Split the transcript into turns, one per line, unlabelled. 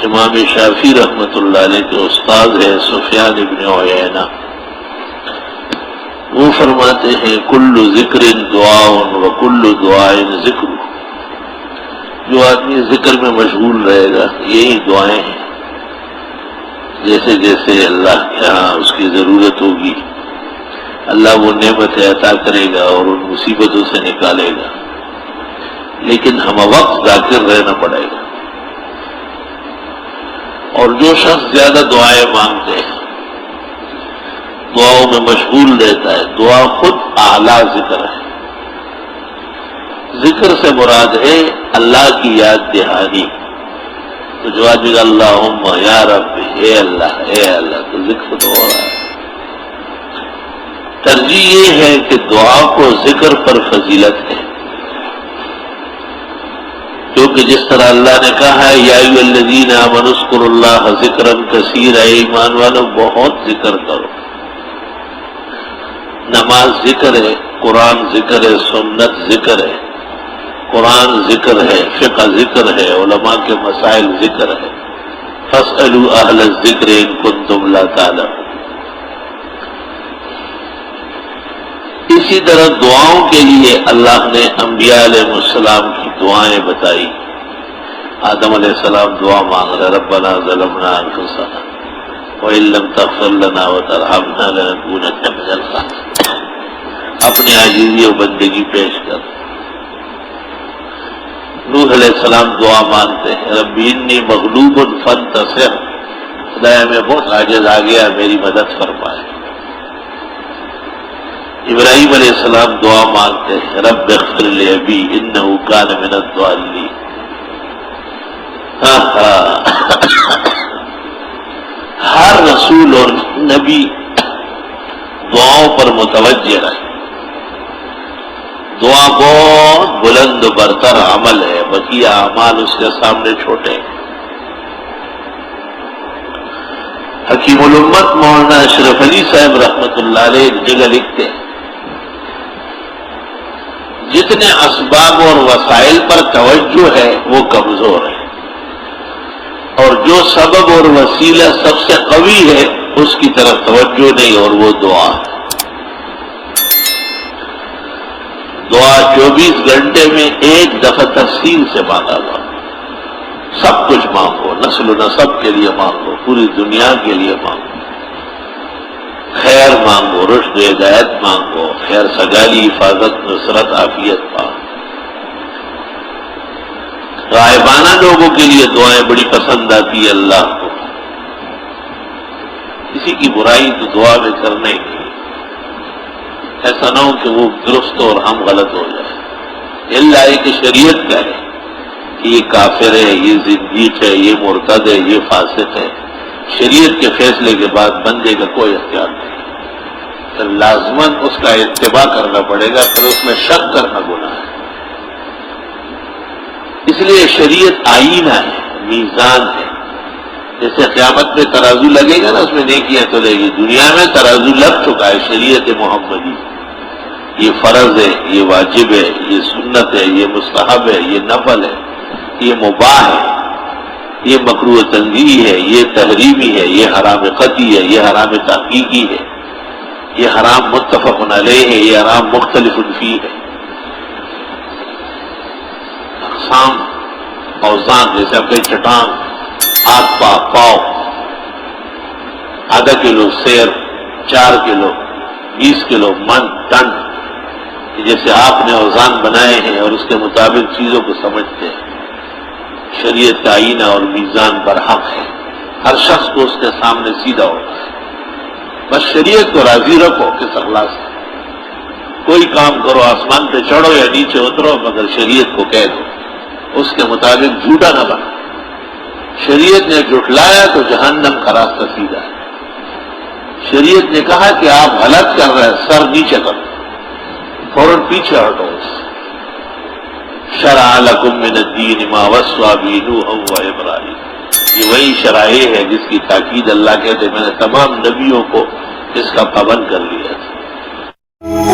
امام شافعی رحمۃ اللہ علیہ کے استاد ہے سفیان ابن عیینہ، وہ فرماتے ہیں کل ذکر دعا وکل دعاء ذکر، جو آدمی ذکر میں مشغول رہے گا یہی دعائیں ہیں، جیسے جیسے اللہ کے ہاں اس کی ضرورت ہوگی اللہ وہ نعمتیں عطا کرے گا اور ان مصیبتوں سے نکالے گا، لیکن ہم وقت ذاکر رہنا پڑے گا۔ اور جو شخص زیادہ دعائیں مانگتے ہیں، دعاؤں میں مشغول رہتا ہے، دعا خود اعلیٰ ذکر ہے۔ ذکر سے مراد ہے اللہ کی یاد دہانی، تو جو آدمی اللہم یا رب اے اللہ، تو ذکر تو ہو رہا ہے۔ ترجیح یہ ہے کہ دعا کو ذکر پر فضیلت ہے، کیونکہ جس طرح اللہ نے کہا ہے یا ایھا الذین آمنوا اذکروا اللہ ذکرا کثیرا، ایمان والو بہت ذکر کرو۔ نماز ذکر ہے، قرآن ذکر ہے، سنت ذکر ہے، قرآن ذکر ہے، فقہ ذکر ہے، علماء کے مسائل ذکر ہے۔ فاسألوا اہل الذکر ان کنتم لا تعلمون۔ اسی طرح دعاؤں کے لیے اللہ نے انبیاء علیہ السلام کی دعائیں بتائی۔ آدم علیہ السلام دعا مانگ رہے ربنا ظلمنا انفسنا وان لم تغفر لنا وترحمنا لنکونن من الخاسرین، اپنی عاجزی و بندگی پیش کر۔ نوح علیہ السلام دعا مانگتے ہیں رب انی مغلوب فانتصر، خدایا میں بہت عاجز آ گیا میری مدد فرمائے۔ ابراہیم علیہ السلام دعا مانگتے ہیں رب اغفر لأبی انہ کان من الضالین۔ ہر رسول اور نبی دعاؤں پر متوجہ رہے۔ دعا بہت بلند و برتر عمل ہے، بقیہ اعمال اس کے سامنے چھوٹے ہیں۔ حکیم الامت مولانا اشرف علی صاحب رحمۃ اللہ علیہ ایک جگہ لکھتے ہیں جتنے اسباب اور وسائل پر توجہ ہے وہ کمزور ہے، اور جو سبب اور وسیلہ سب سے قوی ہے اس کی طرف توجہ نہیں، اور وہ دعا ہے۔ دعا 24 گھنٹے میں ایک دفعہ تفصیل سے مانگا ہوا، سب کچھ مانگو، نسل و نسب کے لیے مانگو، پوری دنیا کے لیے مانگو، خیر مانگو، رشد و ہدایت مانگو، خیر سگالی، حفاظت، نصرت، عافیت مانگو۔ غائبانہ لوگوں کے لیے دعائیں بڑی پسند آتی ہے اللہ کو، کسی کی برائی تو دعا میں کرنا ہی نہیں، ایسا نہ ہو کہ وہ درست ہو اور ہم غلط ہو جائے۔ اللہ ہے کہ شریعت کا ہے کہ یہ کافر ہے، یہ زندیق ہے، یہ مرتد ہے، یہ فاسق ہے، شریعت کے فیصلے کے بعد بندے کا کوئی اختیار نہیں، تو لازماً اس کا اتباع کرنا پڑے گا، پھر اس میں شک کرنا گناہ ہے۔ اس لیے شریعت آئینہ ہے، میزان ہے، جیسے قیامت میں ترازو لگے گا نا اس میں نیکیاں چلے گی، دنیا میں ترازو لگ چکا ہے، شریعت محمدی، یہ فرض ہے، یہ واجب ہے، یہ سنت ہے، یہ مستحب ہے، یہ نفل ہے، یہ مباح ہے، یہ مکروہ تنزیہی ہے، یہ تحریمی ہے، یہ حرام قطعی ہے، یہ حرام تحقیقی ہے، یہ حرام متفق علیہ ہے، یہ حرام مختلف فیہ ہے۔ اقسام اوزان، جیسے آپ کہیں چٹان، ہاتھ پاؤ، آدھا کلو سیر، 4 کلو، 20 کلو، من، ٹن، جیسے آپ نے اوزان بنائے ہیں اور اس کے مطابق چیزوں کو سمجھتے ہیں۔ شریعت کا آئینہ اور میزان برحق ہے، ہر شخص کو اس کے سامنے سیدھا ہوتا ہے، بس شریعت کو راضی رکھو کس اخلاص سے، کوئی کام کرو، آسمان پہ چڑھو یا نیچے اترو، مگر شریعت کو کہہ دو، اس کے مطابق جھوٹا نہ بنا۔ شریعت نے جھٹلایا تو جہنم کا راستہ سیدھا ہے۔ شریعت نے کہا کہ آپ غلط کر رہے ہیں، سر نیچے کرو، فوراً پیچھے ہٹو۔ شرع لکم من الدین ما وصى به نوح وابراہیم، یہ وہی شرائع ہے جس کی تاکید اللہ کہتے میں نے تمام نبیوں کو اس کا پابند کر لیا تھا۔